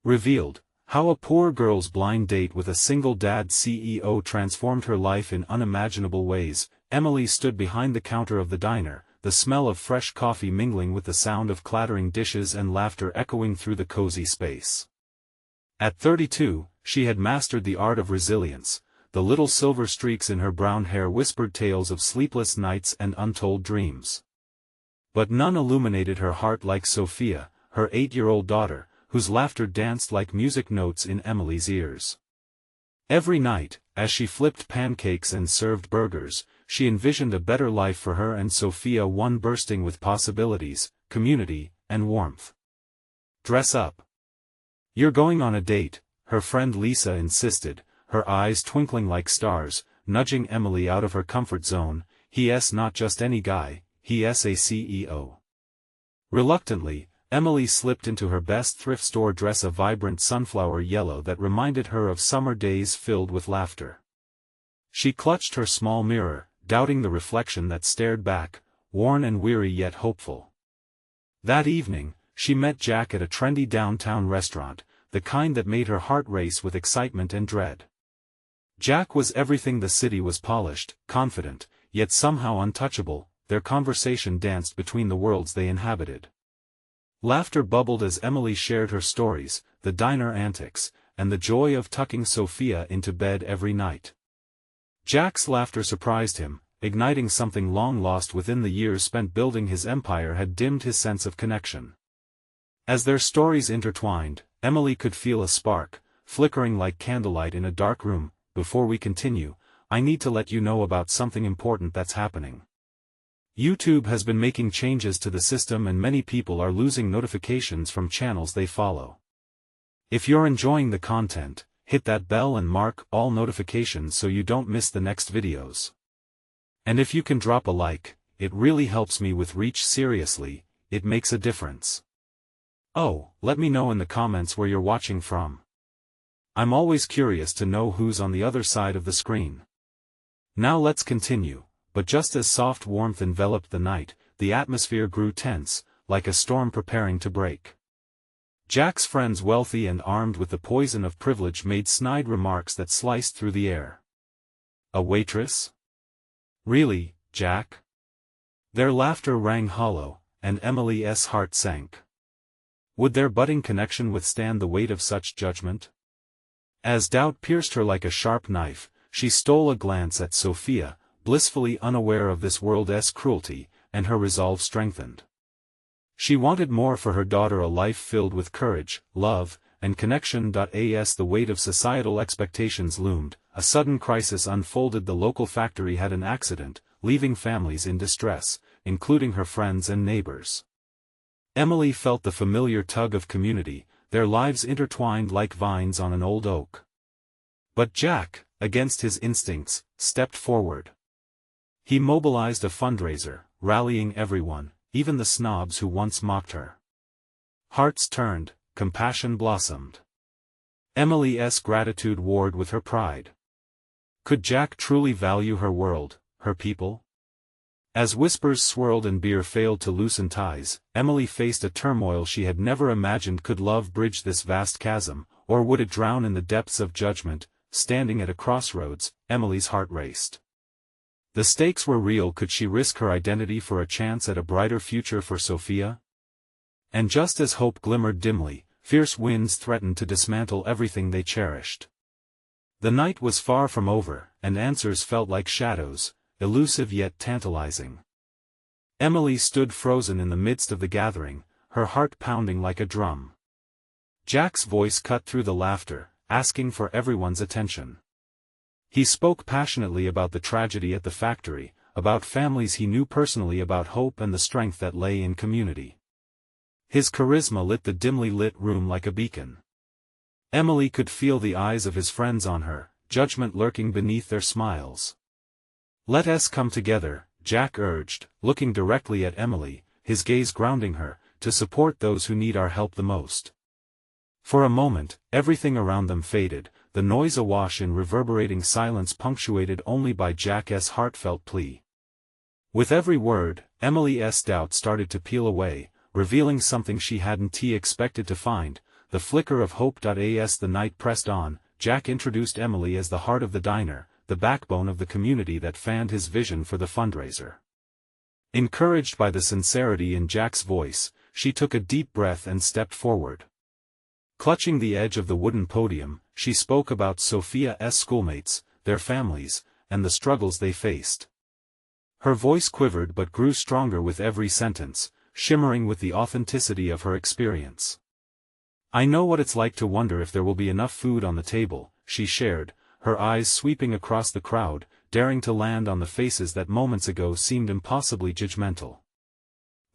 Revealed, how a poor girl's blind date with a single dad CEO transformed her life in unimaginable ways. Emily stood behind the counter of the diner, the smell of fresh coffee mingling with the sound of clattering dishes and laughter echoing through the cozy space. At 32, she had mastered the art of resilience. The little silver streaks in her brown hair whispered tales of sleepless nights and untold dreams. But none illuminated her heart like Sophia, her 8-year-old daughter, whose laughter danced like music notes in Emily's ears. Every night, as she flipped pancakes and served burgers, she envisioned a better life for her and Sophia, one bursting with possibilities, community, and warmth. "Dress up. You're going on a date," her friend Lisa insisted, her eyes twinkling like stars, nudging Emily out of her comfort zone. "He's not just any guy, he's a CEO." Reluctantly, Emily slipped into her best thrift store dress, a vibrant sunflower yellow that reminded her of summer days filled with laughter. She clutched her small mirror, doubting the reflection that stared back, worn and weary yet hopeful. That evening, she met Jack at a trendy downtown restaurant, the kind that made her heart race with excitement and dread. Jack was everything the city was: polished, confident, yet somehow untouchable. Their conversation danced between the worlds they inhabited. Laughter bubbled as Emily shared her stories, the diner antics, and the joy of tucking Sophia into bed every night. Jack's laughter surprised him, igniting something long lost within the years spent building his empire had dimmed his sense of connection. As their stories intertwined, Emily could feel a spark, flickering like candlelight in a dark room. "Before we continue, I need to let you know about something important that's happening. YouTube has been making changes to the system and many people are losing notifications from channels they follow. If you're enjoying the content, hit that bell and mark all notifications so you don't miss the next videos. And if you can drop a like, it really helps me with reach. Seriously, it makes a difference. Oh, let me know in the comments where you're watching from. I'm always curious to know who's on the other side of the screen. Now let's continue. But just as soft warmth enveloped the night, the atmosphere grew tense, like a storm preparing to break. Jack's friends, wealthy and armed with the poison of privilege, made snide remarks that sliced through the air. "A waitress? Really, Jack?" Their laughter rang hollow, and Emily's heart sank. Would their budding connection withstand the weight of such judgment? As doubt pierced her like a sharp knife, she stole a glance at Sophia, blissfully unaware of this world's cruelty, and her resolve strengthened. She wanted more for her daughter, a life filled with courage, love, and connection. As the weight of societal expectations loomed, a sudden crisis unfolded. The local factory had an accident, leaving families in distress, including her friends and neighbors. Emily felt the familiar tug of community, their lives intertwined like vines on an old oak. But Jack, against his instincts, stepped forward. He mobilized a fundraiser, rallying everyone, even the snobs who once mocked her. Hearts turned, compassion blossomed. Emily's gratitude warred with her pride. Could Jack truly value her world, her people? As whispers swirled and beer failed to loosen ties, Emily faced a turmoil she had never imagined. Could love bridge this vast chasm, or would it drown in the depths of judgment? Standing at a crossroads, Emily's heart raced. The stakes were real. Could she risk her identity for a chance at a brighter future for Sophia? And just as hope glimmered dimly, fierce winds threatened to dismantle everything they cherished. The night was far from over, and answers felt like shadows, elusive yet tantalizing. Emily stood frozen in the midst of the gathering, her heart pounding like a drum. Jack's voice cut through the laughter, asking for everyone's attention. He spoke passionately about the tragedy at the factory, about families he knew personally, about hope and the strength that lay in community. His charisma lit the dimly lit room like a beacon. Emily could feel the eyes of his friends on her, judgment lurking beneath their smiles. "Let us come together," Jack urged, looking directly at Emily, his gaze grounding her, "to support those who need our help the most." For a moment, everything around them faded, the noise awash in reverberating silence punctuated only by Jack's heartfelt plea. With every word, Emily's doubt started to peel away, revealing something she hadn't expected to find: the flicker of hope. As the night pressed on, Jack introduced Emily as the heart of the diner, the backbone of the community that fanned his vision for the fundraiser. Encouraged by the sincerity in Jack's voice, she took a deep breath and stepped forward. Clutching the edge of the wooden podium, she spoke about Sophia's schoolmates, their families, and the struggles they faced. Her voice quivered but grew stronger with every sentence, shimmering with the authenticity of her experience. "I know what it's like to wonder if there will be enough food on the table," she shared, her eyes sweeping across the crowd, daring to land on the faces that moments ago seemed impossibly judgmental.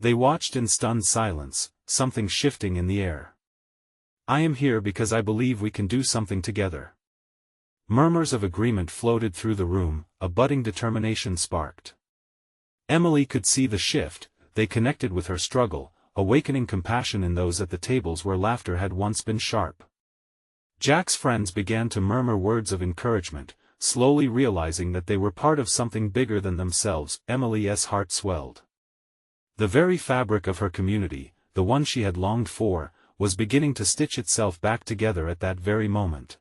They watched in stunned silence, something shifting in the air. "I am here because I believe we can do something together." Murmurs of agreement floated through the room, a budding determination sparked. Emily could see the shift. They connected with her struggle, awakening compassion in those at the tables where laughter had once been sharp. Jack's friends began to murmur words of encouragement, slowly realizing that they were part of something bigger than themselves. Emily's heart swelled. The very fabric of her community, the one she had longed for, was beginning to stitch itself back together at that very moment.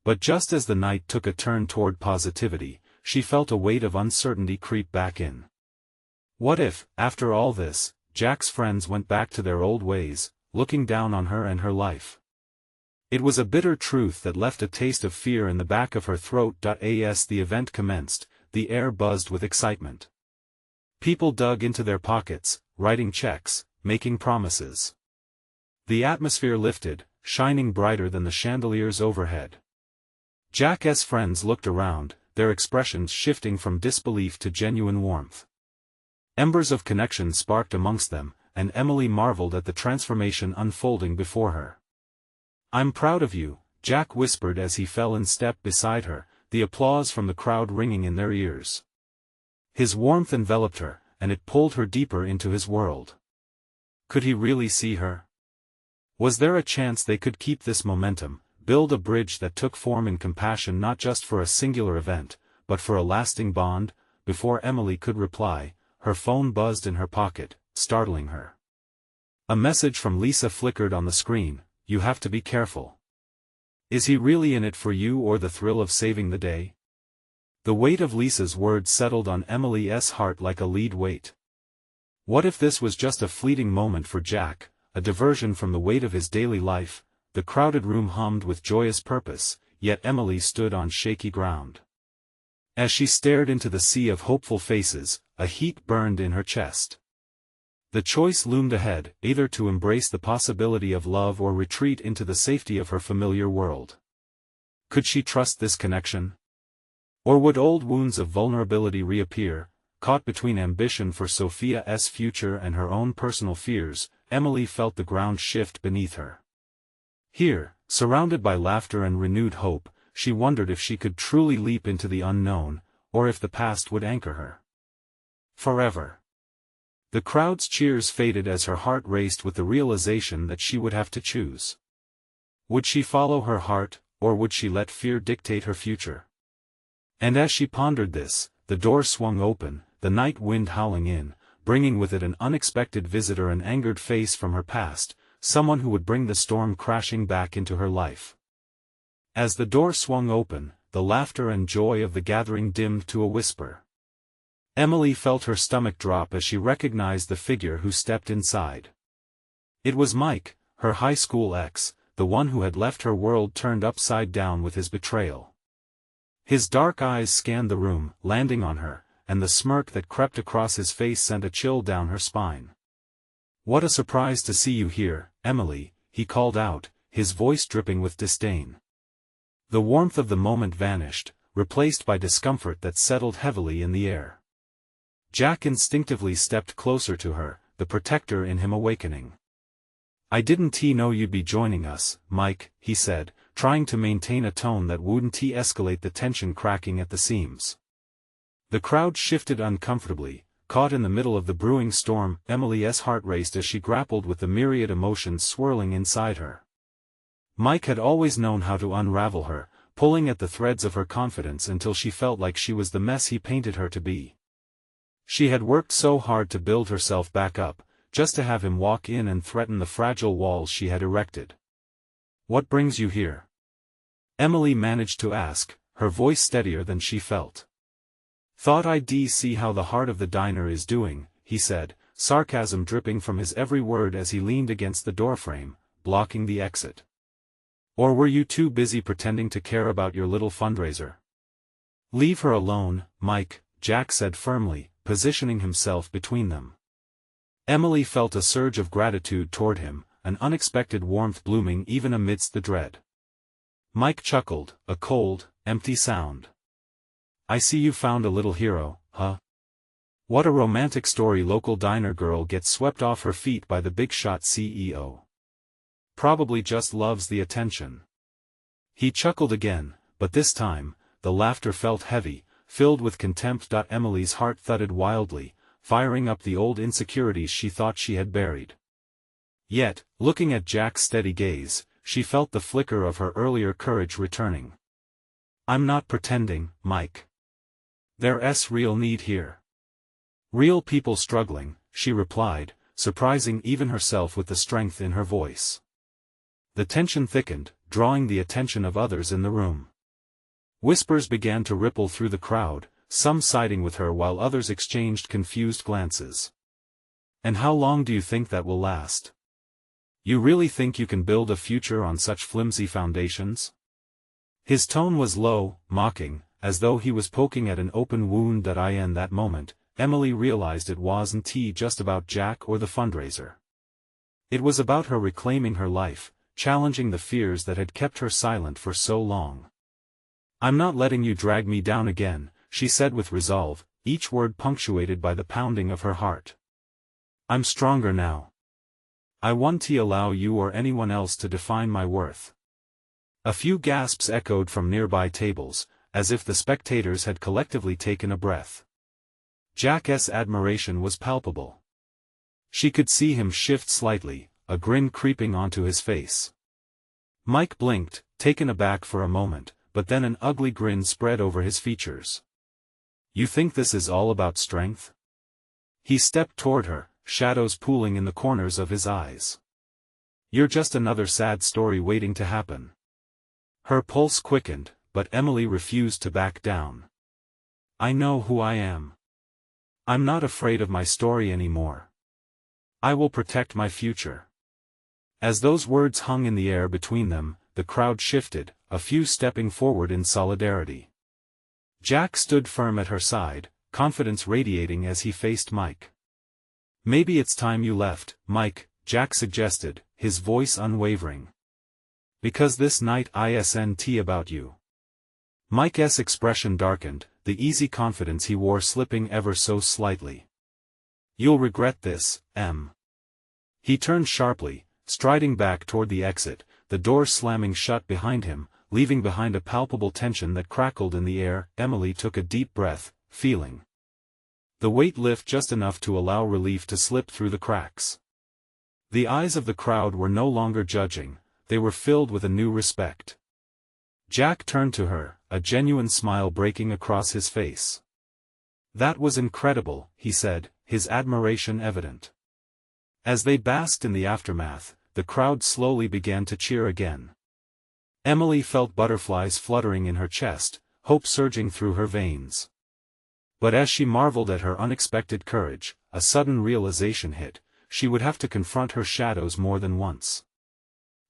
But just as the night took a turn toward positivity, she felt a weight of uncertainty creep back in. What if, after all this, Jack's friends went back to their old ways, looking down on her and her life? It was a bitter truth that left a taste of fear in the back of her throat. As the event commenced, the air buzzed with excitement. People dug into their pockets, writing checks, making promises. The atmosphere lifted, shining brighter than the chandeliers overhead. Jack's friends looked around, their expressions shifting from disbelief to genuine warmth. Embers of connection sparked amongst them, and Emily marveled at the transformation unfolding before her. "I'm proud of you," Jack whispered as he fell in step beside her, the applause from the crowd ringing in their ears. His warmth enveloped her, and it pulled her deeper into his world. Could he really see her? Was there a chance they could keep this momentum, build a bridge that took form in compassion not just for a singular event, but for a lasting bond? Before Emily could reply, her phone buzzed in her pocket, startling her. A message from Lisa flickered on the screen. "You have to be careful. Is he really in it for you or the thrill of saving the day?" The weight of Lisa's words settled on Emily's heart like a lead weight. What if this was just a fleeting moment for Jack, a diversion from the weight of his daily life? The crowded room hummed with joyous purpose, yet Emily stood on shaky ground. As she stared into the sea of hopeful faces, a heat burned in her chest. The choice loomed ahead, either to embrace the possibility of love or retreat into the safety of her familiar world. Could she trust this connection? Or would old wounds of vulnerability reappear? Caught between ambition for Sophia's future and her own personal fears, Emily felt the ground shift beneath her. Here, surrounded by laughter and renewed hope, she wondered if she could truly leap into the unknown, or if the past would anchor her forever. The crowd's cheers faded as her heart raced with the realization that she would have to choose. Would she follow her heart, or would she let fear dictate her future? And as she pondered this, the door swung open, the night wind howling in, bringing with it an unexpected visitor, an angered face from her past, someone who would bring the storm crashing back into her life. As the door swung open, the laughter and joy of the gathering dimmed to a whisper. Emily felt her stomach drop as she recognized the figure who stepped inside. It was Mike, her high school ex, the one who had left her world turned upside down with his betrayal. His dark eyes scanned the room, landing on her, and the smirk that crept across his face sent a chill down her spine. "What a surprise to see you here, Emily," he called out, his voice dripping with disdain. The warmth of the moment vanished, replaced by discomfort that settled heavily in the air. Jack instinctively stepped closer to her, the protector in him awakening. "I didn't know you'd be joining us, Mike," he said, trying to maintain a tone that wouldn't escalate the tension cracking at the seams. The crowd shifted uncomfortably, caught in the middle of the brewing storm. Emily's heart raced as she grappled with the myriad emotions swirling inside her. Mike had always known how to unravel her, pulling at the threads of her confidence until she felt like she was the mess he painted her to be. She had worked so hard to build herself back up, just to have him walk in and threaten the fragile walls she had erected. What brings you here? Emily managed to ask, her voice steadier than she felt. Thought I'd see how the heart of the diner is doing, he said, sarcasm dripping from his every word as he leaned against the doorframe, blocking the exit. Or were you too busy pretending to care about your little fundraiser? Leave her alone, Mike, Jack said firmly, positioning himself between them. Emily felt a surge of gratitude toward him, an unexpected warmth blooming even amidst the dread. Mike chuckled, a cold, empty sound. I see you found a little hero, huh? What a romantic story. Local diner girl gets swept off her feet by the big shot CEO. Probably just loves the attention. He chuckled again, but this time, the laughter felt heavy, filled with contempt. Emily's heart thudded wildly, firing up the old insecurities she thought she had buried. Yet, looking at Jack's steady gaze, she felt the flicker of her earlier courage returning. I'm not pretending, Mike. There's real need here. Real people struggling, she replied, surprising even herself with the strength in her voice. The tension thickened, drawing the attention of others in the room. Whispers began to ripple through the crowd, some siding with her while others exchanged confused glances. And how long do you think that will last? You really think you can build a future on such flimsy foundations? His tone was low, mocking, as though he was poking at an open wound. In that moment, Emily realized it wasn't just about Jack or the fundraiser. It was about her reclaiming her life, challenging the fears that had kept her silent for so long. I'm not letting you drag me down again, she said with resolve, each word punctuated by the pounding of her heart. I'm stronger now. I won't allow you or anyone else to define my worth. A few gasps echoed from nearby tables, as if the spectators had collectively taken a breath. Jack's admiration was palpable. She could see him shift slightly, a grin creeping onto his face. Mike blinked, taken aback for a moment, but then an ugly grin spread over his features. You think this is all about strength? He stepped toward her, shadows pooling in the corners of his eyes. You're just another sad story waiting to happen. Her pulse quickened, but Emily refused to back down. I know who I am. I'm not afraid of my story anymore. I will protect my future. As those words hung in the air between them, the crowd shifted, a few stepping forward in solidarity. Jack stood firm at her side, confidence radiating as he faced Mike. Maybe it's time you left, Mike, Jack suggested, his voice unwavering. Because this night isn't about you. Mike's expression darkened, the easy confidence he wore slipping ever so slightly. You'll regret this, Em. He turned sharply, striding back toward the exit, the door slamming shut behind him, leaving behind a palpable tension that crackled in the air. Emily took a deep breath, feeling the weight lift just enough to allow relief to slip through the cracks. The eyes of the crowd were no longer judging, they were filled with a new respect. Jack turned to her, a genuine smile breaking across his face. That was incredible, he said, his admiration evident. As they basked in the aftermath, the crowd slowly began to cheer again. Emily felt butterflies fluttering in her chest, hope surging through her veins. But as she marveled at her unexpected courage, a sudden realization hit: she would have to confront her shadows more than once.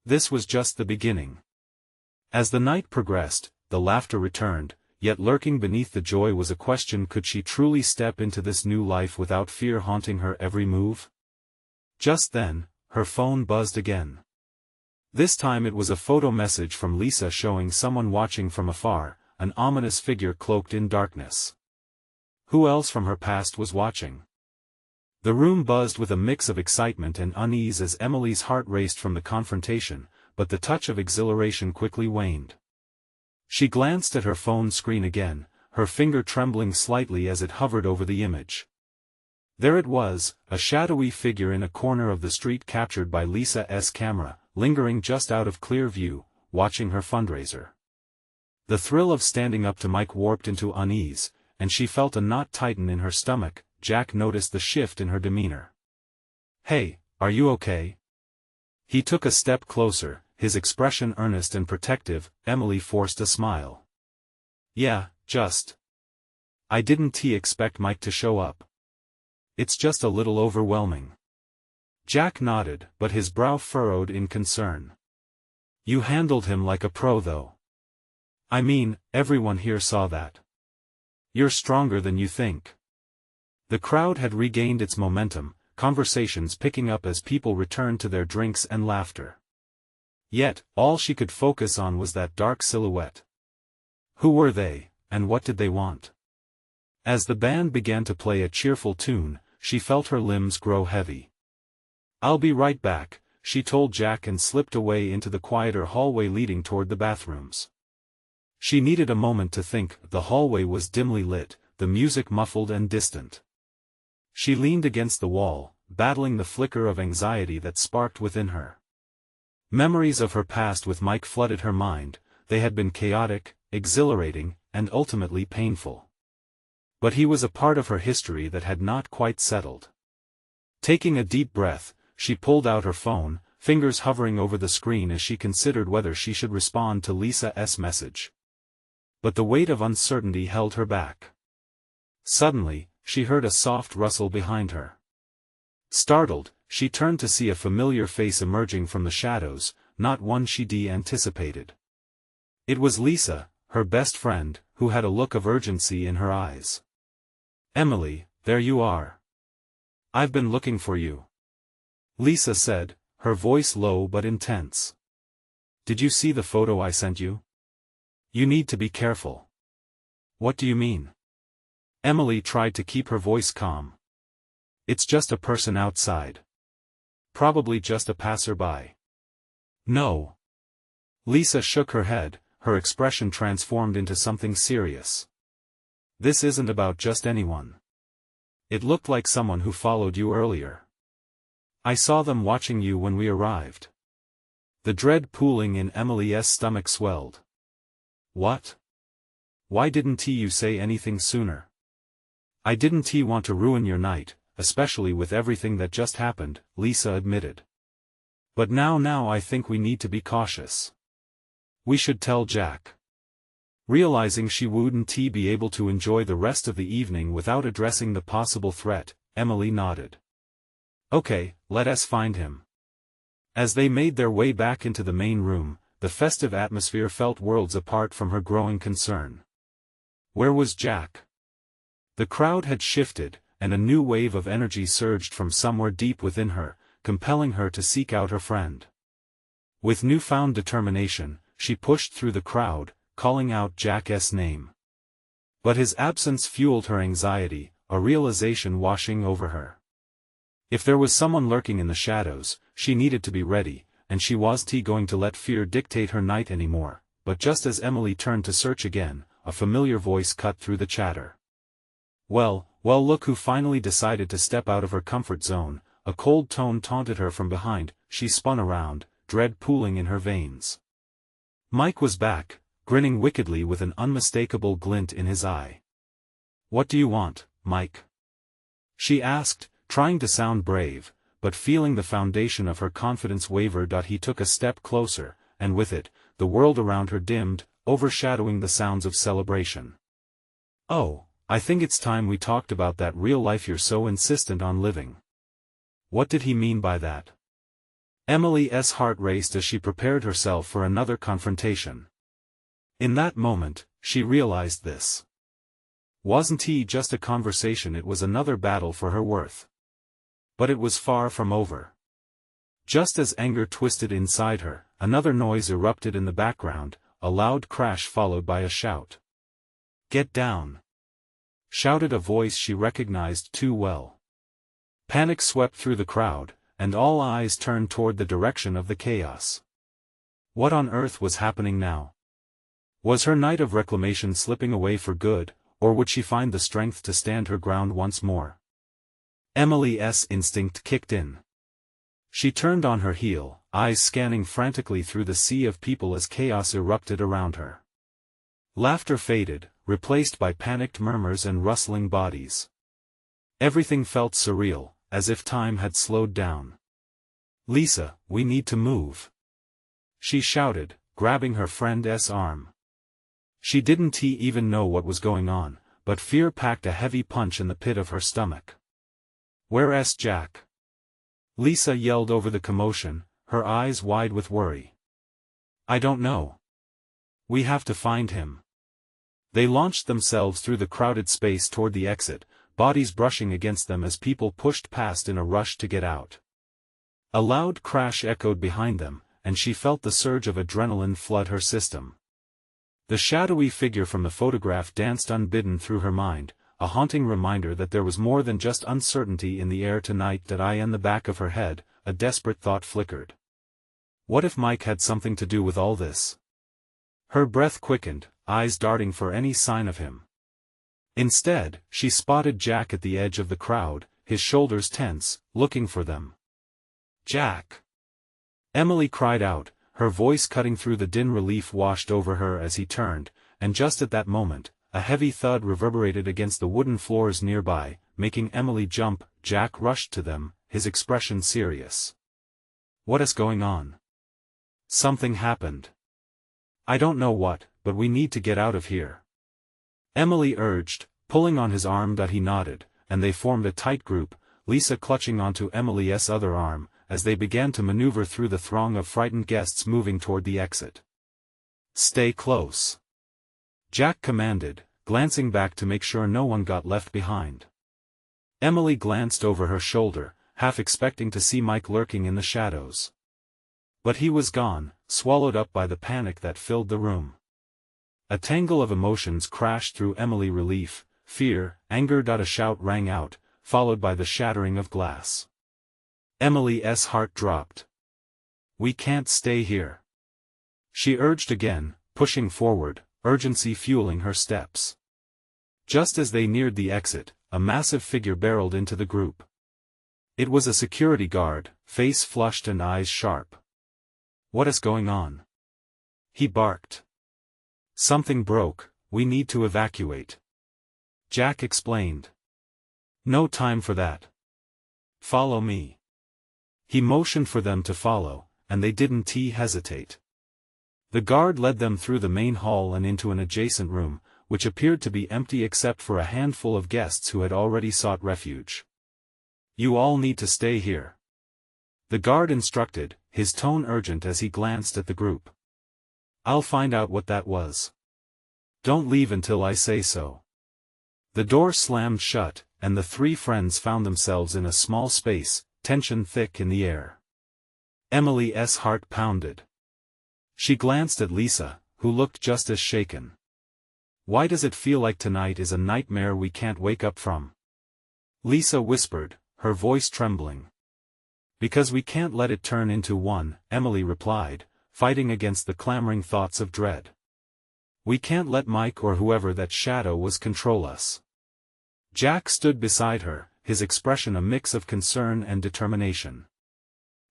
This was just the beginning. As the night progressed, the laughter returned, yet lurking beneath the joy was a question: could she truly step into this new life without fear haunting her every move? Just then, her phone buzzed again. This time it was a photo message from Lisa showing someone watching from afar, an ominous figure cloaked in darkness. Who else from her past was watching? The room buzzed with a mix of excitement and unease as Emily's heart raced from the confrontation, but the touch of exhilaration quickly waned. She glanced at her phone screen again, her finger trembling slightly as it hovered over the image. There it was, a shadowy figure in a corner of the street captured by Lisa's camera, lingering just out of clear view, watching her fundraiser. The thrill of standing up to Mike warped into unease, and she felt a knot tighten in her stomach. Jack noticed the shift in her demeanor. Hey, are you okay? He took a step closer, his expression earnest and protective. Emily forced a smile. Yeah, just. I didn't expect Mike to show up. It's just a little overwhelming. Jack nodded, but his brow furrowed in concern. You handled him like a pro though. I mean, everyone here saw that. You're stronger than you think. The crowd had regained its momentum, conversations picking up as people returned to their drinks and laughter. Yet, all she could focus on was that dark silhouette. Who were they, and what did they want? As the band began to play a cheerful tune, she felt her limbs grow heavy. I'll be right back, she told Jack and slipped away into the quieter hallway leading toward the bathrooms. She needed a moment to think. The hallway was dimly lit, the music muffled and distant. She leaned against the wall, battling the flicker of anxiety that sparked within her. Memories of her past with Mike flooded her mind. They had been chaotic, exhilarating, and ultimately painful. But he was a part of her history that had not quite settled. Taking a deep breath, she pulled out her phone, fingers hovering over the screen as she considered whether she should respond to Lisa's message. But the weight of uncertainty held her back. Suddenly, she heard a soft rustle behind her. Startled, she turned to see a familiar face emerging from the shadows, not one she'd anticipated. It was Lisa, her best friend, who had a look of urgency in her eyes. Emily, there you are. I've been looking for you. Lisa said, her voice low but intense. Did you see the photo I sent you? You need to be careful. What do you mean? Emily tried to keep her voice calm. It's just a person outside. Probably just a passerby. No. Lisa shook her head, her expression transformed into something serious. This isn't about just anyone. It looked like someone who followed you earlier. I saw them watching you when we arrived. The dread pooling in Emily's stomach swelled. What? Why didn't you say anything sooner? I didn't want to ruin your night, especially with everything that just happened, Lisa admitted. But now I think we need to be cautious. We should tell Jack. Realizing she wouldn't be able to enjoy the rest of the evening without addressing the possible threat, Emily nodded. Okay, let us find him. As they made their way back into the main room, the festive atmosphere felt worlds apart from her growing concern. Where was Jack? The crowd had shifted, and a new wave of energy surged from somewhere deep within her, compelling her to seek out her friend. With newfound determination, she pushed through the crowd, calling out Jack's name. But his absence fueled her anxiety, a realization washing over her. If there was someone lurking in the shadows, she needed to be ready, and she wasn't going to let fear dictate her night anymore. But just as Emily turned to search again, a familiar voice cut through the chatter. Well, look who finally decided to step out of her comfort zone. A cold tone taunted her from behind. She spun around, dread pooling in her veins. Mike was back, grinning wickedly with an unmistakable glint in his eye. What do you want, Mike? She asked, trying to sound brave, but feeling the foundation of her confidence waver. He took a step closer, and with it, the world around her dimmed, overshadowing the sounds of celebration. Oh, I think it's time we talked about that real life you're so insistent on living. What did he mean by that? Emily's heart raced as she prepared herself for another confrontation. In that moment, she realized this. Wasn't he just a conversation? It was another battle for her worth. But it was far from over. Just as anger twisted inside her, another noise erupted in the background, a loud crash followed by a shout. Get down! Shouted a voice she recognized too well. Panic swept through the crowd, and all eyes turned toward the direction of the chaos. What on earth was happening now? Was her night of reclamation slipping away for good, or would she find the strength to stand her ground once more? Emily's instinct kicked in. She turned on her heel, eyes scanning frantically through the sea of people as chaos erupted around her. Laughter faded, replaced by panicked murmurs and rustling bodies. Everything felt surreal, as if time had slowed down. Lisa, we need to move. she shouted, grabbing her friend's arm. She didn't even know what was going on, but fear packed a heavy punch in the pit of her stomach. "Where's Jack?" Lisa yelled over the commotion, her eyes wide with worry. "I don't know. We have to find him." They launched themselves through the crowded space toward the exit, bodies brushing against them as people pushed past in a rush to get out. A loud crash echoed behind them, and she felt the surge of adrenaline flood her system. The shadowy figure from the photograph danced unbidden through her mind, a haunting reminder that there was more than just uncertainty in the air tonight. That eye in the back of her head, a desperate thought flickered. What if Mike had something to do with all this? Her breath quickened, eyes darting for any sign of him. Instead, she spotted Jack at the edge of the crowd, his shoulders tense, looking for them. "Jack!" Emily cried out, her voice cutting through the din. Relief washed over her as he turned, and just at that moment, a heavy thud reverberated against the wooden floors nearby, making Emily jump. Jack rushed to them, his expression serious. "What is going on?" "Something happened. I don't know what, but we need to get out of here," Emily urged, pulling on his arm. He nodded, and they formed a tight group, Lisa clutching onto Emily's other arm, as they began to maneuver through the throng of frightened guests moving toward the exit. "Stay close," Jack commanded, glancing back to make sure no one got left behind. Emily glanced over her shoulder, half expecting to see Mike lurking in the shadows. But he was gone, swallowed up by the panic that filled the room. A tangle of emotions crashed through Emily: relief, fear, anger. A shout rang out, followed by the shattering of glass. Emily's heart dropped. "We can't stay here," she urged again, pushing forward, urgency fueling her steps. Just as they neared the exit, a massive figure barreled into the group. It was a security guard, face flushed and eyes sharp. "What is going on?" he barked. "Something broke, we need to evacuate," Jack explained. "No time for that. Follow me." He motioned for them to follow, and they didn't hesitate. The guard led them through the main hall and into an adjacent room, which appeared to be empty except for a handful of guests who had already sought refuge. "You all need to stay here," the guard instructed, his tone urgent as he glanced at the group. "I'll find out what that was. Don't leave until I say so." The door slammed shut, and the three friends found themselves in a small space, tension thick in the air. Emily's heart pounded. She glanced at Lisa, who looked just as shaken. "Why does it feel like tonight is a nightmare we can't wake up from?" Lisa whispered, her voice trembling. "Because we can't let it turn into one," Emily replied, fighting against the clamoring thoughts of dread. "We can't let Mike or whoever that shadow was control us." Jack stood beside her, his expression a mix of concern and determination.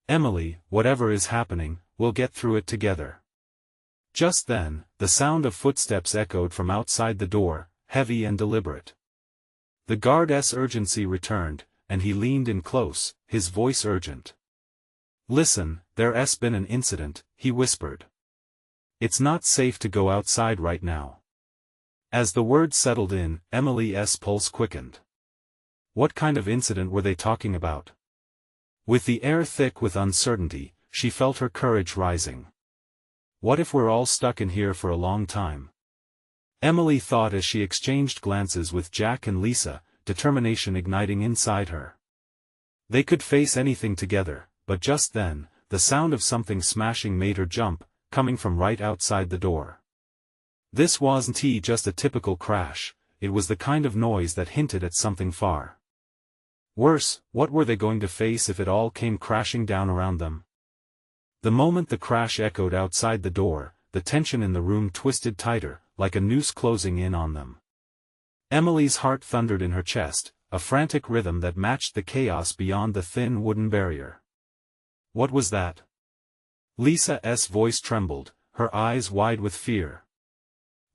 "Emily, whatever is happening, we'll get through it together." Just then, the sound of footsteps echoed from outside the door, heavy and deliberate. The guard's urgency returned, and he leaned in close, his voice urgent. "Listen, there's been an incident," he whispered. "It's not safe to go outside right now." As the words settled in, Emily's pulse quickened. What kind of incident were they talking about? With the air thick with uncertainty, she felt her courage rising. What if we're all stuck in here for a long time? Emily thought as she exchanged glances with Jack and Lisa, determination igniting inside her. They could face anything together, but just then, the sound of something smashing made her jump, coming from right outside the door. This wasn't just a typical crash, it was the kind of noise that hinted at something far worse. What were they going to face if it all came crashing down around them? The moment the crash echoed outside the door, the tension in the room twisted tighter, like a noose closing in on them. Emily's heart thundered in her chest, a frantic rhythm that matched the chaos beyond the thin wooden barrier. What was that? Lisa's voice trembled, her eyes wide with fear.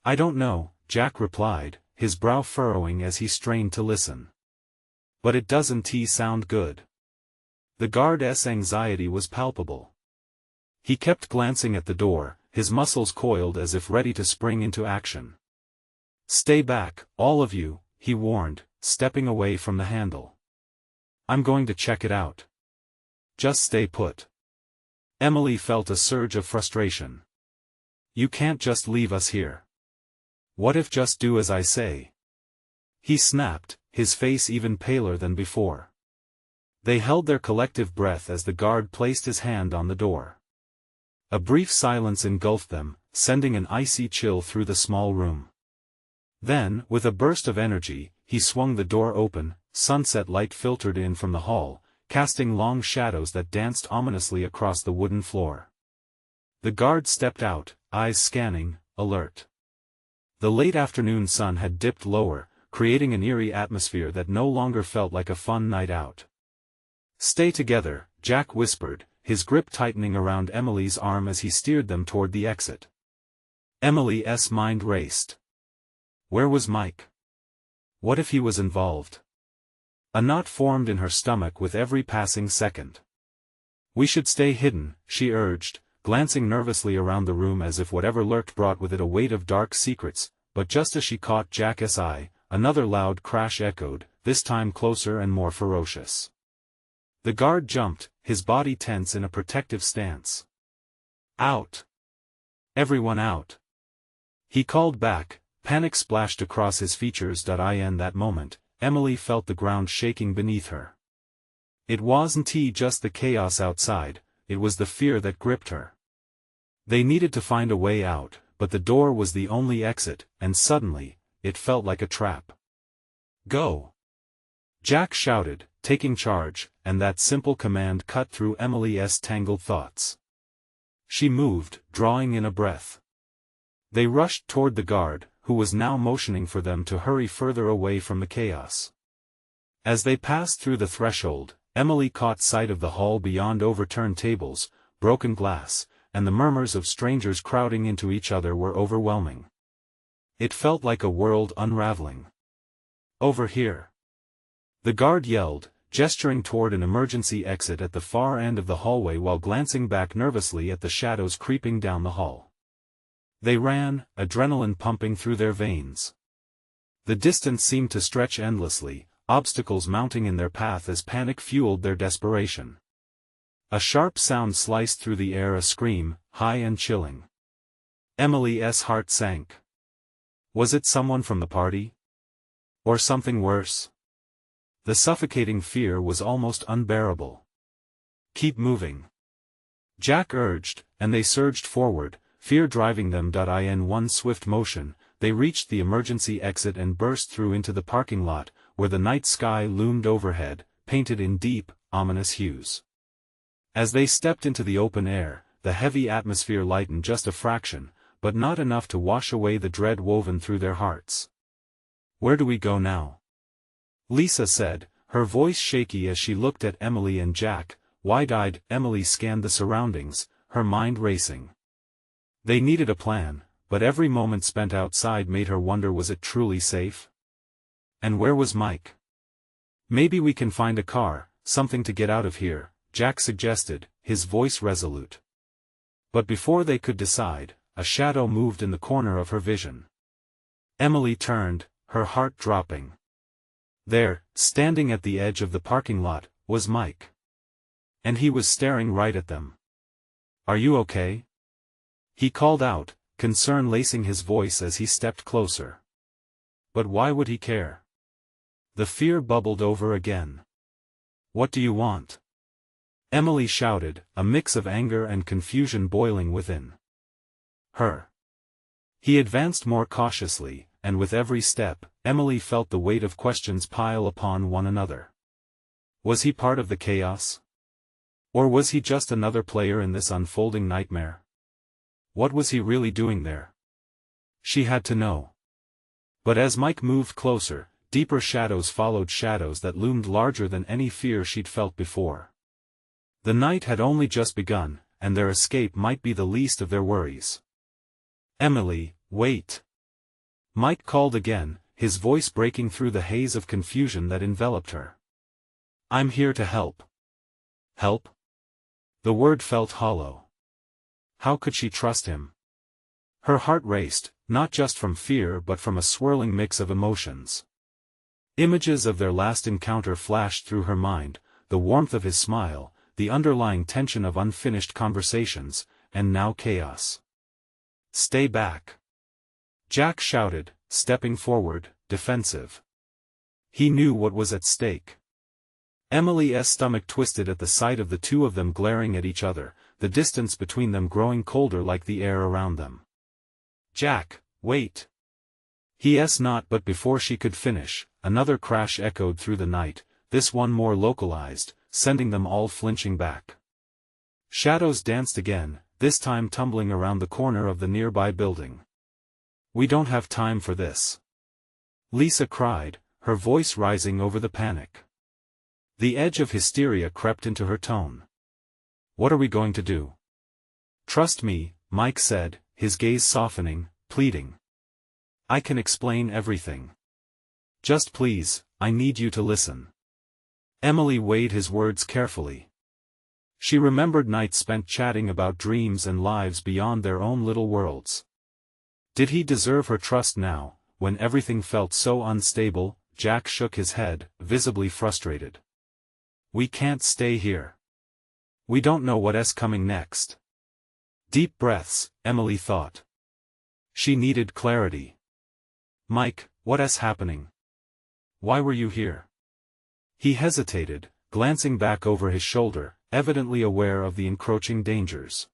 "I don't know," Jack replied, his brow furrowing as he strained to listen. "But it doesn't sound good." The guard's anxiety was palpable. He kept glancing at the door, his muscles coiled as if ready to spring into action. "Stay back, all of you," he warned, stepping away from the handle. "I'm going to check it out. Just stay put." Emily felt a surge of frustration. "You can't just leave us here. What if just do as I say?" He snapped, his face even paler than before. They held their collective breath as the guard placed his hand on the door. A brief silence engulfed them, sending an icy chill through the small room. Then, with a burst of energy, he swung the door open. Sunset light filtered in from the hall, casting long shadows that danced ominously across the wooden floor. The guard stepped out, eyes scanning, alert. The late afternoon sun had dipped lower, creating an eerie atmosphere that no longer felt like a fun night out. "Stay together," Jack whispered, his grip tightening around Emily's arm as he steered them toward the exit. Emily's mind raced. Where was Mike? What if he was involved? A knot formed in her stomach with every passing second. "We should stay hidden," she urged, glancing nervously around the room as if whatever lurked brought with it a weight of dark secrets, but just as she caught Jack's eye, another loud crash echoed, this time closer and more ferocious. The guard jumped, his body tense in a protective stance. "Out! Everyone out!" He called back, panic splashed across his features. In that moment, Emily felt the ground shaking beneath her. It wasn't just the chaos outside, it was the fear that gripped her. They needed to find a way out, but the door was the only exit, and suddenly, it felt like a trap. "Go!" Jack shouted, taking charge, and that simple command cut through Emily's tangled thoughts. She moved, drawing in a breath. They rushed toward the guard, who was now motioning for them to hurry further away from the chaos. As they passed through the threshold, Emily caught sight of the hall beyond, overturned tables, broken glass, and the murmurs of strangers crowding into each other were overwhelming. It felt like a world unraveling. "Over here!" The guard yelled, gesturing toward an emergency exit at the far end of the hallway while glancing back nervously at the shadows creeping down the hall. They ran, adrenaline pumping through their veins. The distance seemed to stretch endlessly, obstacles mounting in their path as panic fueled their desperation. A sharp sound sliced through the air, a scream, high and chilling. Emily's heart sank. Was it someone from the party? Or something worse? The suffocating fear was almost unbearable. "Keep moving," Jack urged, and they surged forward, fear driving them. In one swift motion, they reached the emergency exit and burst through into the parking lot, where the night sky loomed overhead, painted in deep, ominous hues. As they stepped into the open air, the heavy atmosphere lightened just a fraction, but not enough to wash away the dread woven through their hearts. "Where do we go now?" Lisa said, her voice shaky as she looked at Emily and Jack. Wide-eyed, Emily scanned the surroundings, her mind racing. They needed a plan, but every moment spent outside made her wonder, was it truly safe? And where was Mike? "Maybe we can find a car, something to get out of here," Jack suggested, his voice resolute. But before they could decide, a shadow moved in the corner of her vision. Emily turned, her heart dropping. There, standing at the edge of the parking lot, was Mike. And he was staring right at them. "Are you okay?" he called out, concern lacing his voice as he stepped closer. But why would he care? The fear bubbled over again. "What do you want?" Emily shouted, a mix of anger and confusion boiling within her. He advanced more cautiously, and with every step, Emily felt the weight of questions pile upon one another. Was he part of the chaos? Or was he just another player in this unfolding nightmare? What was he really doing there? She had to know. But as Mike moved closer, deeper shadows followed shadows that loomed larger than any fear she'd felt before. The night had only just begun, and their escape might be the least of their worries. "Emily, wait!" Mike called again, his voice breaking through the haze of confusion that enveloped her. "I'm here to help." Help? The word felt hollow. How could she trust him? Her heart raced, not just from fear but from a swirling mix of emotions. Images of their last encounter flashed through her mind, the warmth of his smile, the underlying tension of unfinished conversations, and now chaos. "Stay back!" Jack shouted, stepping forward, defensive. He knew what was at stake. Emily's stomach twisted at the sight of the two of them glaring at each other, the distance between them growing colder like the air around them. "Jack, wait!" He not, but before she could finish, another crash echoed through the night, this one more localized, sending them all flinching back. Shadows danced again, this time tumbling around the corner of the nearby building. "We don't have time for this," Lisa cried, her voice rising over the panic. The edge of hysteria crept into her tone. "What are we going to do?" "Trust me," Mike said, his gaze softening, pleading. "I can explain everything. Just please, I need you to listen." Emily weighed his words carefully. She remembered nights spent chatting about dreams and lives beyond their own little worlds. Did he deserve her trust now, when everything felt so unstable? Jack shook his head, visibly frustrated. "We can't stay here. We don't know what's coming next." Deep breaths, Emily thought. She needed clarity. "Mike, what's happening? Why were you here?" He hesitated, glancing back over his shoulder, evidently aware of the encroaching dangers.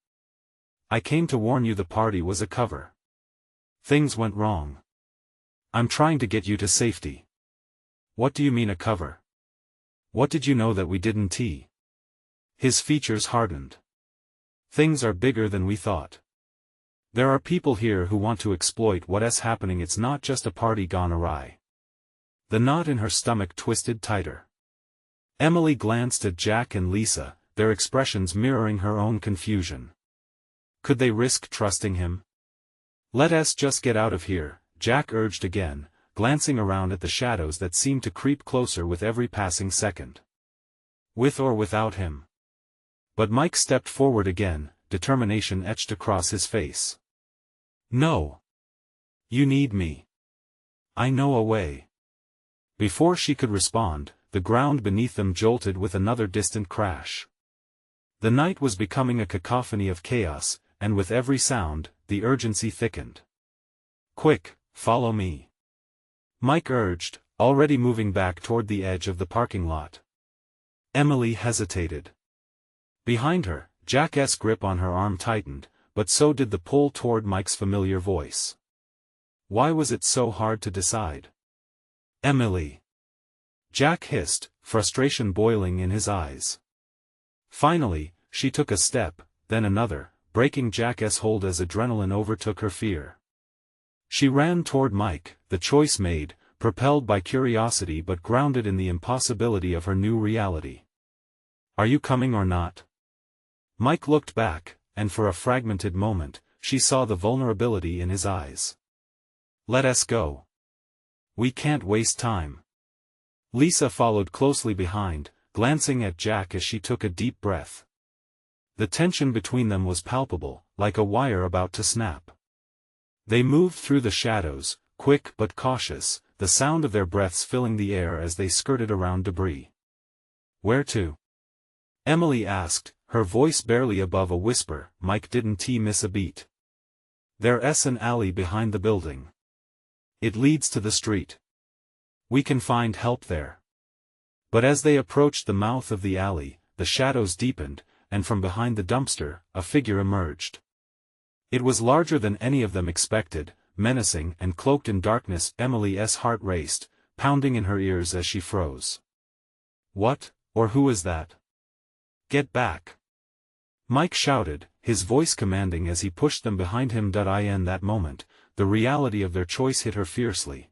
"I came to warn you the party was a cover. Things went wrong. I'm trying to get you to safety." "What do you mean a cover? What did you know that we didn't?" His features hardened. "Things are bigger than we thought. There are people here who want to exploit what's happening. It's not just a party gone awry." The knot in her stomach twisted tighter. Emily glanced at Jack and Lisa, their expressions mirroring her own confusion. Could they risk trusting him? "Let us just get out of here," Jack urged again, glancing around at the shadows that seemed to creep closer with every passing second. "With or without him?" But Mike stepped forward again, determination etched across his face. "No. You need me. I know a way." Before she could respond, the ground beneath them jolted with another distant crash. The night was becoming a cacophony of chaos, and with every sound, the urgency thickened. "Quick, follow me," Mike urged, already moving back toward the edge of the parking lot. Emily hesitated. Behind her, Jack's grip on her arm tightened, but so did the pull toward Mike's familiar voice. Why was it so hard to decide? "Emily!" Jack hissed, frustration boiling in his eyes. Finally, she took a step, then another, breaking Jack's hold as adrenaline overtook her fear. She ran toward Mike, the choice made, propelled by curiosity but grounded in the impossibility of her new reality. "Are you coming or not?" Mike looked back, and for a fragmented moment, she saw the vulnerability in his eyes. "Let us go. We can't waste time." Lisa followed closely behind, glancing at Jack as she took a deep breath. The tension between them was palpable, like a wire about to snap. They moved through the shadows, quick but cautious, the sound of their breaths filling the air as they skirted around debris. "Where to?" Emily asked, her voice barely above a whisper. Mike didn't miss a beat. "There's an alley behind the building. It leads to the street. We can find help there." But as they approached the mouth of the alley, the shadows deepened, and from behind the dumpster, a figure emerged. It was larger than any of them expected, menacing and cloaked in darkness. Emily's heart raced, pounding in her ears as she froze. "What, or who is that? Get back!" Mike shouted, his voice commanding as he pushed them behind him. In that moment, the reality of their choice hit her fiercely.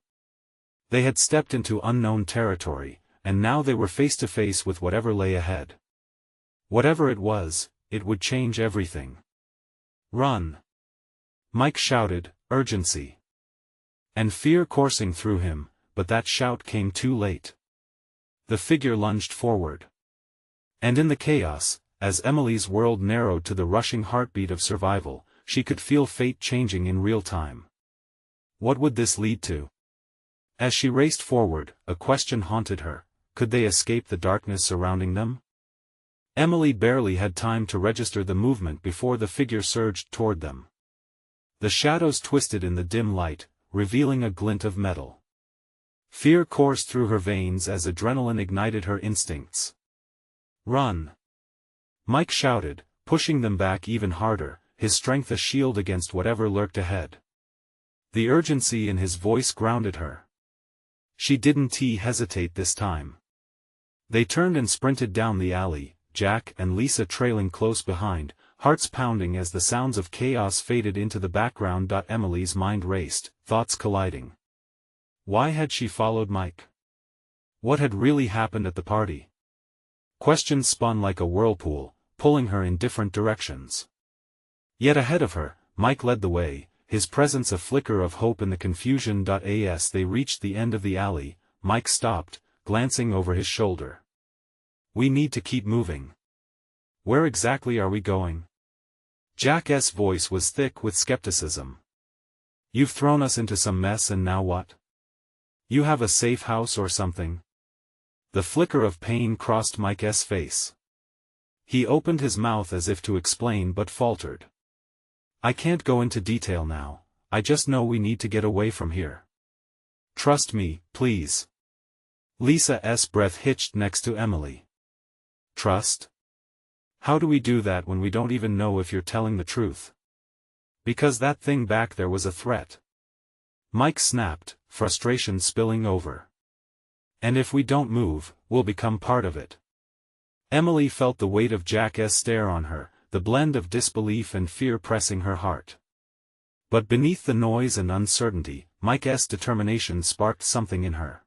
They had stepped into unknown territory, and now they were face to face with whatever lay ahead. Whatever it was, it would change everything. "Run!" Mike shouted, urgency and fear coursing through him, but that shout came too late. The figure lunged forward. And in the chaos, as Emily's world narrowed to the rushing heartbeat of survival. She could feel fate changing in real time. What would this lead to? As she raced forward, a question haunted her: could they escape the darkness surrounding them? Emily barely had time to register the movement before the figure surged toward them. The shadows twisted in the dim light, revealing a glint of metal. Fear coursed through her veins as adrenaline ignited her instincts. "Run!" Mike shouted, pushing them back even harder, his strength a shield against whatever lurked ahead. The urgency in his voice grounded her. She didn't hesitate this time. They turned and sprinted down the alley, Jack and Lisa trailing close behind, hearts pounding as the sounds of chaos faded into the background. Emily's mind raced, thoughts colliding. Why had she followed Mike? What had really happened at the party? Questions spun like a whirlpool, pulling her in different directions. Yet ahead of her, Mike led the way, his presence a flicker of hope in the confusion. As they reached the end of the alley, Mike stopped, glancing over his shoulder. "We need to keep moving." "Where exactly are we going?" Jack's voice was thick with skepticism. "You've thrown us into some mess, and now what? You have a safe house or something?" The flicker of pain crossed Mike's face. He opened his mouth as if to explain but faltered. "I can't go into detail now, I just know we need to get away from here. Trust me, please." Lisa's breath hitched next to Emily. "Trust? How do we do that when we don't even know if you're telling the truth?" "Because that thing back there was a threat." Mike snapped, frustration spilling over. "And if we don't move, we'll become part of it." Emily felt the weight of Jack's stare on her, the blend of disbelief and fear pressing her heart. But beneath the noise and uncertainty, Mike's determination sparked something in her.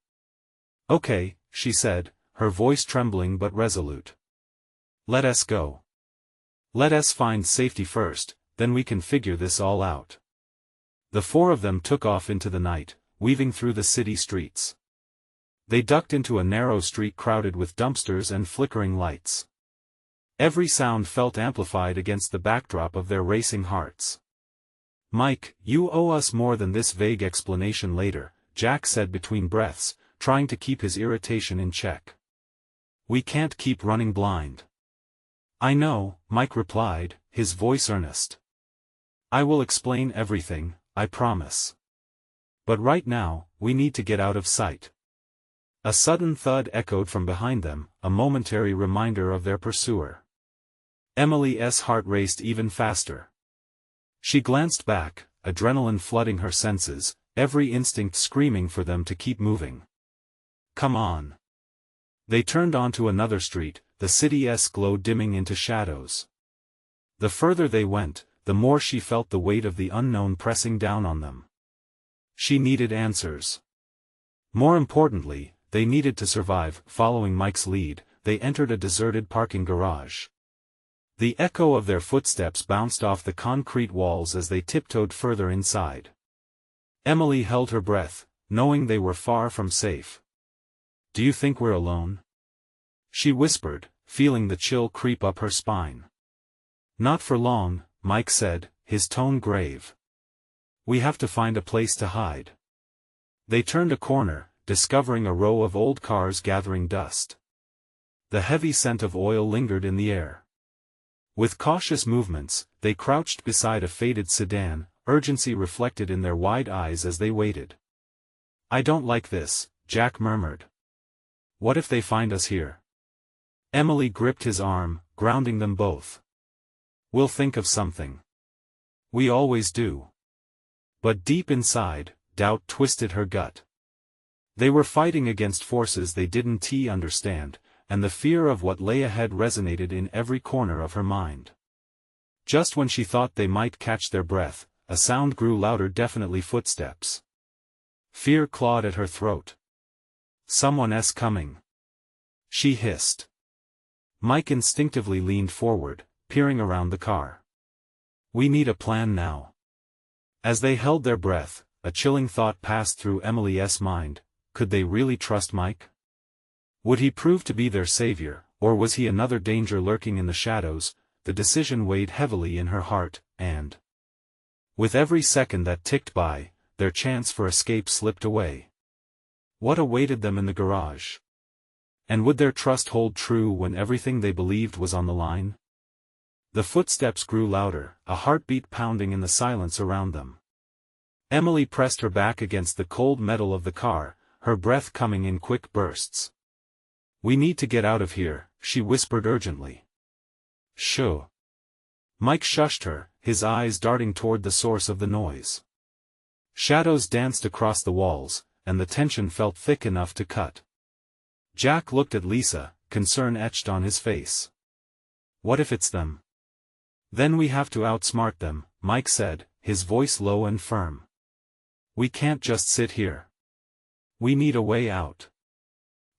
"Okay," she said, her voice trembling but resolute. "Let us go. Let us find safety first, then we can figure this all out." The four of them took off into the night, weaving through the city streets. They ducked into a narrow street crowded with dumpsters and flickering lights. Every sound felt amplified against the backdrop of their racing hearts. "Mike, you owe us more than this vague explanation later," Jack said between breaths, trying to keep his irritation in check. "We can't keep running blind." "I know," Mike replied, his voice earnest. "I will explain everything, I promise. But right now, we need to get out of sight." A sudden thud echoed from behind them, a momentary reminder of their pursuer. Emily's heart raced even faster. She glanced back, adrenaline flooding her senses, every instinct screaming for them to keep moving. "Come on." They turned onto another street, the city's glow dimming into shadows. The further they went, the more she felt the weight of the unknown pressing down on them. She needed answers. More importantly, they needed to survive. Following Mike's lead, they entered a deserted parking garage. The echo of their footsteps bounced off the concrete walls as they tiptoed further inside. Emily held her breath, knowing they were far from safe. "Do you think we're alone?" she whispered, feeling the chill creep up her spine. "Not for long," Mike said, his tone grave. "We have to find a place to hide." They turned a corner, discovering a row of old cars gathering dust. The heavy scent of oil lingered in the air. With cautious movements, they crouched beside a faded sedan, urgency reflected in their wide eyes as they waited. "I don't like this," Jack murmured. "What if they find us here?" Emily gripped his arm, grounding them both. "We'll think of something. We always do." But deep inside, doubt twisted her gut. They were fighting against forces they didn't understand, and the fear of what lay ahead resonated in every corner of her mind. Just when she thought they might catch their breath, a sound grew louder, definitely footsteps. Fear clawed at her throat. "Someone's coming," she hissed. Mike instinctively leaned forward, peering around the car. "We need a plan now." As they held their breath, a chilling thought passed through Emily's mind: could they really trust Mike? Would he prove to be their savior, Or was he another danger lurking in the shadows? The decision weighed heavily in her heart, and with every second that ticked by, their chance for escape slipped away. What awaited them in the garage? And would their trust hold true when everything they believed was on the line? The footsteps grew louder, a heartbeat pounding in the silence around them. Emily pressed her back against the cold metal of the car, her breath coming in quick bursts. "We need to get out of here," she whispered urgently. "Shoo." Mike shushed her, his eyes darting toward the source of the noise. Shadows danced across the walls, and the tension felt thick enough to cut. Jack looked at Lisa, concern etched on his face. "What if it's them?" "Then we have to outsmart them," Mike said, his voice low and firm. "We can't just sit here. We need a way out."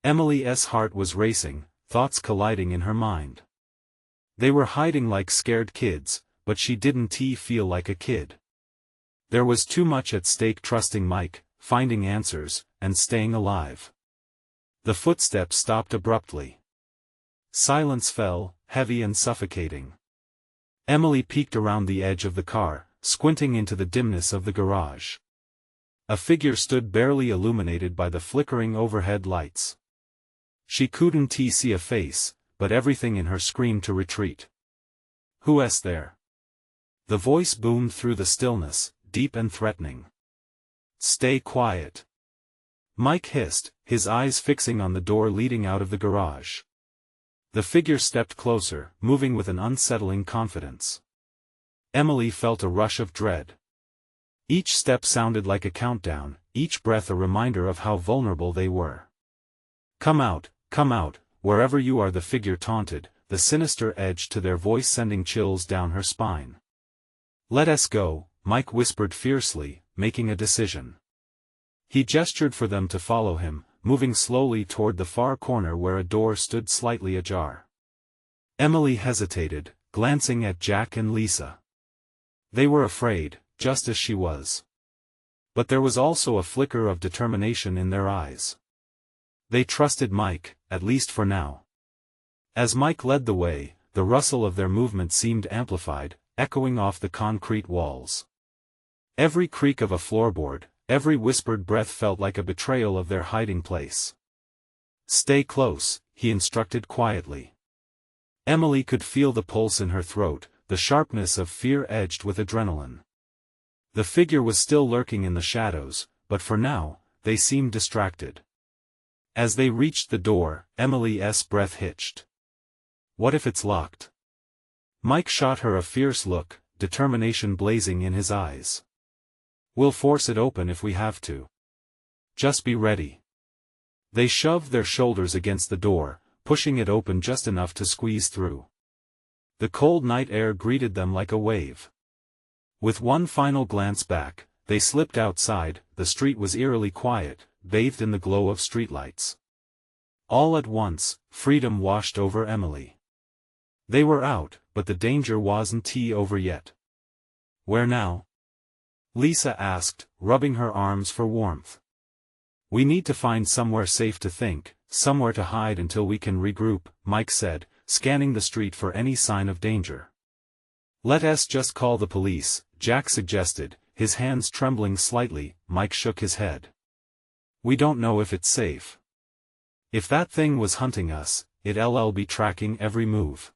Emily's heart was racing, thoughts colliding in her mind. They were hiding like scared kids, but she didn't feel like a kid. There was too much at stake trusting Mike, finding answers, and staying alive. The footsteps stopped abruptly. Silence fell, heavy and suffocating. Emily peeked around the edge of the car, squinting into the dimness of the garage. A figure stood barely illuminated by the flickering overhead lights. She couldn't see a face, but everything in her screamed to retreat. "Who's there?" The voice boomed through the stillness, deep and threatening. "Stay quiet," Mike hissed, his eyes fixing on the door leading out of the garage. The figure stepped closer, moving with an unsettling confidence. Emily felt a rush of dread. Each step sounded like a countdown, each breath a reminder of how vulnerable they were. Come out, wherever you are," the figure taunted, the sinister edge to their voice sending chills down her spine. "Let us go," Mike whispered fiercely, making a decision. He gestured for them to follow him, moving slowly toward the far corner where a door stood slightly ajar. Emily hesitated, glancing at Jack and Lisa. They were afraid, just as she was. But there was also a flicker of determination in their eyes. They trusted Mike, at least for now. As Mike led the way, the rustle of their movement seemed amplified, echoing off the concrete walls. Every creak of a floorboard, every whispered breath felt like a betrayal of their hiding place. "Stay close," he instructed quietly. Emily could feel the pulse in her throat, the sharpness of fear edged with adrenaline. The figure was still lurking in the shadows, but for now, they seemed distracted. As they reached the door, Emily's breath hitched. "What if it's locked?" Mike shot her a fierce look, determination blazing in his eyes. "We'll force it open if we have to. Just be ready." They shoved their shoulders against the door, pushing it open just enough to squeeze through. The cold night air greeted them like a wave. With one final glance back, they slipped outside. The street was eerily quiet, bathed in the glow of streetlights. All at once, freedom washed over Emily. They were out, but the danger wasn't over yet. "Where now?" Lisa asked, rubbing her arms for warmth. "We need to find somewhere safe to think, somewhere to hide until we can regroup," Mike said, scanning the street for any sign of danger. "Let us just call the police," Jack suggested, his hands trembling slightly. Mike shook his head. "We don't know if it's safe. If that thing was hunting us, it'll be tracking every move.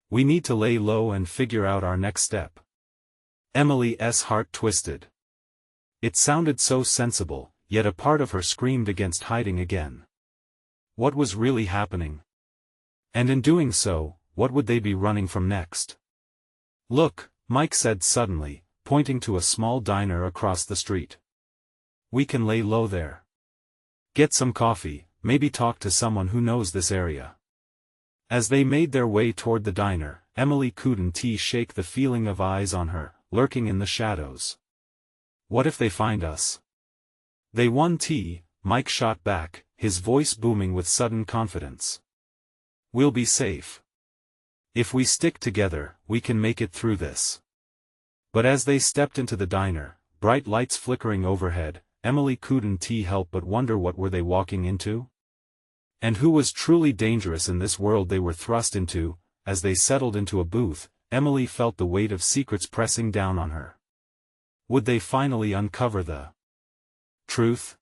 We need to lay low and figure out our next step." Emily's heart twisted. It sounded so sensible, yet a part of her screamed against hiding again. What was really happening? And in doing so, what would they be running from next? "Look," Mike said suddenly, pointing to a small diner across the street. "We can lay low there. Get some coffee, maybe talk to someone who knows this area." As they made their way toward the diner, Emily couldn't shake the feeling of eyes on her, lurking in the shadows. "What if they find us?" "They won," Mike shot back, his voice booming with sudden confidence. "We'll be safe. If we stick together, we can make it through this." But as they stepped into the diner, bright lights flickering overhead, Emily couldn't help but wonder what were they walking into? And who was truly dangerous in this world they were thrust into? As they settled into a booth, Emily felt the weight of secrets pressing down on her. Would they finally uncover the truth?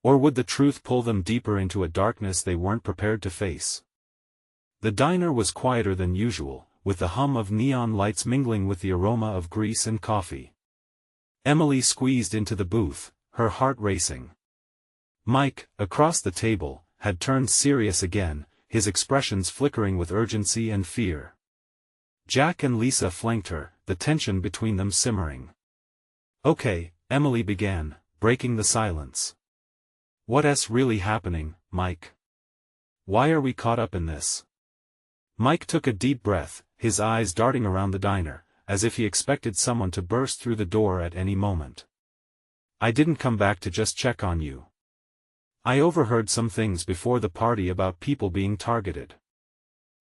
Or would the truth pull them deeper into a darkness they weren't prepared to face? The diner was quieter than usual, with the hum of neon lights mingling with the aroma of grease and coffee. Emily squeezed into the booth, her heart racing. Mike, across the table, had turned serious again, his expressions flickering with urgency and fear. Jack and Lisa flanked her, the tension between them simmering. "Okay," Emily began, breaking the silence. "What's really happening, Mike? Why are we caught up in this?" Mike took a deep breath, his eyes darting around the diner, as if he expected someone to burst through the door at any moment. "I didn't come back to just check on you. I overheard some things before the party about people being targeted.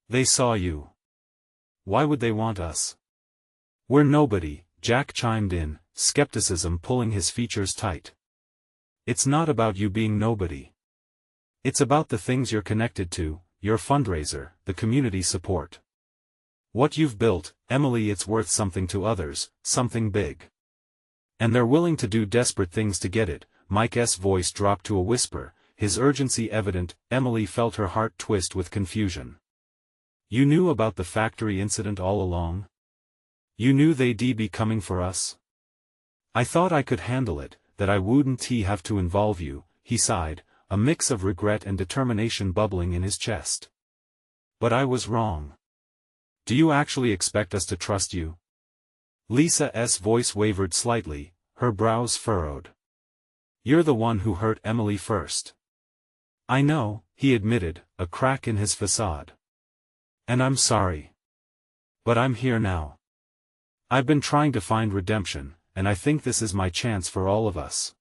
They saw you. Why would they want us?" "We're nobody," Jack chimed in, skepticism pulling his features tight. "It's not about you being nobody. It's about the things you're connected to, your fundraiser, the community support. What you've built, Emily, it's worth something to others, something big. And they're willing to do desperate things to get it." Mike's voice dropped to a whisper, his urgency evident. Emily felt her heart twist with confusion. "You knew about the factory incident all along? You knew they'd be coming for us?" "I thought I could handle it, that I wouldn't have to involve you," he sighed, a mix of regret and determination bubbling in his chest. "But I was wrong. Do you actually expect us to trust you?" Lisa's voice wavered slightly, her brows furrowed. "You're the one who hurt Emily first." "I know," he admitted, a crack in his facade. "And I'm sorry. But I'm here now. I've been trying to find redemption, and I think this is my chance for all of us."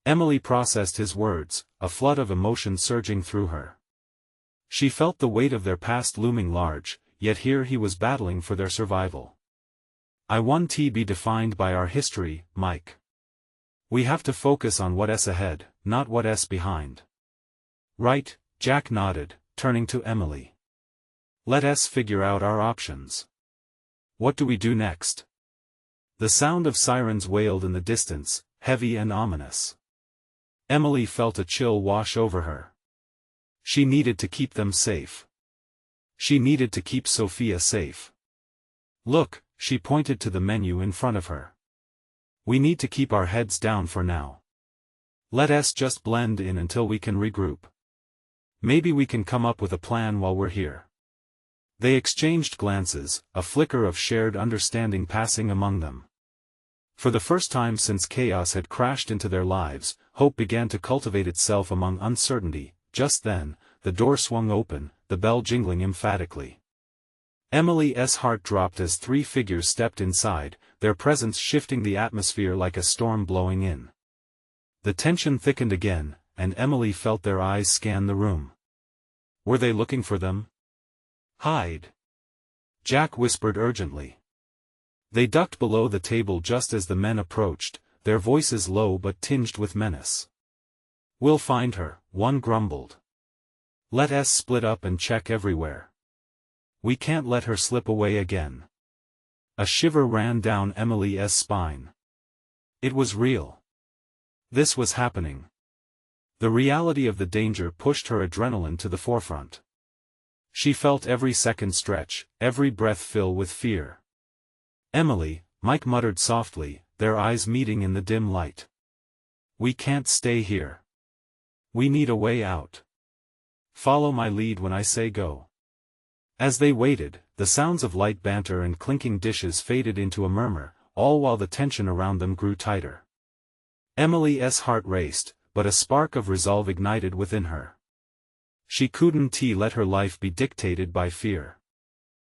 Emily processed his words, a flood of emotion surging through her. She felt the weight of their past looming large, yet here he was battling for their survival. "I want to be defined by our history, Mike. We have to focus on what's ahead, not what's behind." "Right," Jack nodded, turning to Emily. "Let's figure out our options. What do we do next?" The sound of sirens wailed in the distance, heavy and ominous. Emily felt a chill wash over her. She needed to keep them safe. She needed to keep Sophia safe. "Look," she pointed to the menu in front of her. "We need to keep our heads down for now. Let's just blend in until we can regroup. Maybe we can come up with a plan while we're here." They exchanged glances, a flicker of shared understanding passing among them. For the first time since chaos had crashed into their lives, hope began to cultivate itself among uncertainty. Just then, the door swung open, the bell jingling emphatically. Emily's heart dropped as three figures stepped inside, their presence shifting the atmosphere like a storm blowing in. The tension thickened again, and Emily felt their eyes scan the room. Were they looking for them? "Hide!" Jack whispered urgently. They ducked below the table just as the men approached, their voices low but tinged with menace. "We'll find her," one grumbled. "Let's split up and check everywhere. We can't let her slip away again." A shiver ran down Emily's spine. It was real. This was happening. The reality of the danger pushed her adrenaline to the forefront. She felt every second stretch, every breath fill with fear. "Emily," Mike muttered softly, their eyes meeting in the dim light. "We can't stay here. We need a way out. Follow my lead when I say go." As they waited, the sounds of light banter and clinking dishes faded into a murmur, all while the tension around them grew tighter. Emily's heart raced, but a spark of resolve ignited within her. She couldn't let her life be dictated by fear.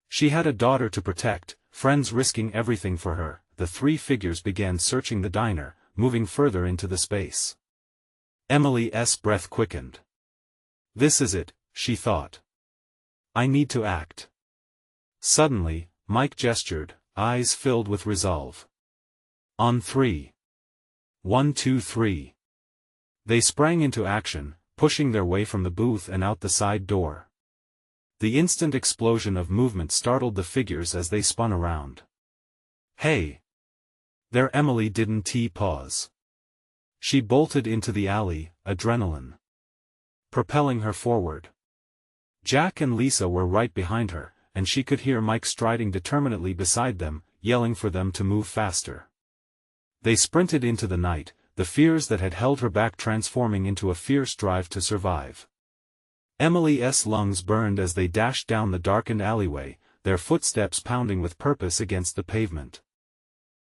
She had a daughter to protect, friends risking everything for her. The three figures began searching the diner, moving further into the space. Emily's breath quickened. "This is it," she thought. "I need to act." Suddenly, Mike gestured, eyes filled with resolve. "On 3. 1, 2, 3. They sprang into action, pushing their way from the booth and out the side door. The instant explosion of movement startled the figures as they spun around. "Hey! There!" Emily didn't pause. She bolted into the alley, adrenaline propelling her forward. Jack and Lisa were right behind her, and she could hear Mike striding determinedly beside them, yelling for them to move faster. They sprinted into the night, the fears that had held her back transforming into a fierce drive to survive. Emily's lungs burned as they dashed down the darkened alleyway, their footsteps pounding with purpose against the pavement.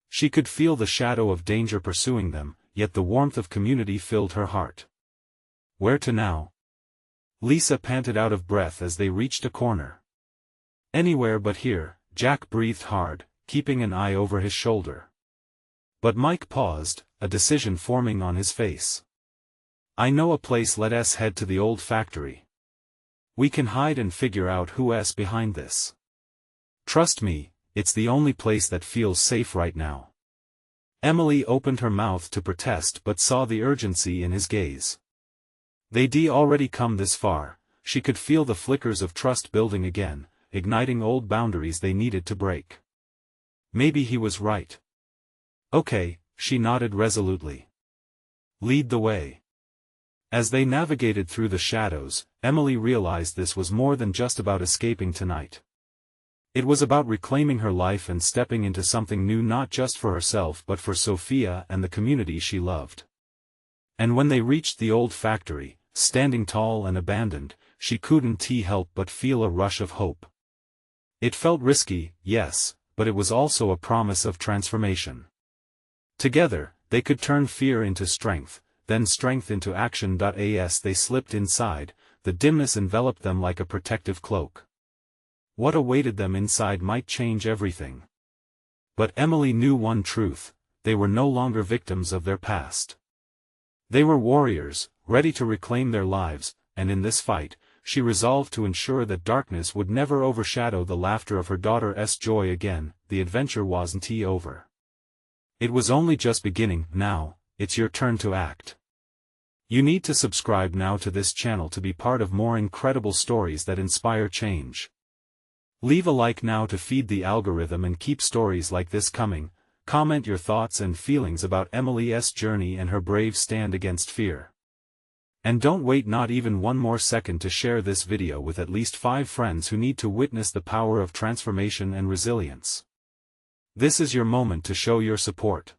She could feel the shadow of danger pursuing them, yet the warmth of community filled her heart. Where to now? Lisa panted out of breath as they reached a corner. Anywhere but here, Jack breathed hard, keeping an eye over his shoulder. But Mike paused, a decision forming on his face. "I know a place, let's head to the old factory. We can hide and figure out who's behind this. Trust me, it's the only place that feels safe right now." Emily opened her mouth to protest but saw the urgency in his gaze. They'd already come this far, she could feel the flickers of trust building again, igniting old boundaries they needed to break. Maybe he was right. "Okay," she nodded resolutely. "Lead the way." As they navigated through the shadows, Emily realized this was more than just about escaping tonight. It was about reclaiming her life and stepping into something new, not just for herself but for Sophia and the community she loved. And when they reached the old factory, standing tall and abandoned, she couldn't help but feel a rush of hope. It felt risky, yes, but it was also a promise of transformation. Together, they could turn fear into strength, then strength into action. As they slipped inside, the dimness enveloped them like a protective cloak. What awaited them inside might change everything. But Emily knew one truth: they were no longer victims of their past. They were warriors, ready to reclaim their lives, and in this fight, she resolved to ensure that darkness would never overshadow the laughter of her daughter's joy again. The adventure wasn't over. It was only just beginning. Now, it's your turn to act. You need to subscribe now to this channel to be part of more incredible stories that inspire change. Leave a like now to feed the algorithm and keep stories like this coming. Comment your thoughts and feelings about Emily's journey and her brave stand against fear. And don't wait not even one more second to share this video with at least 5 friends who need to witness the power of transformation and resilience. This is your moment to show your support.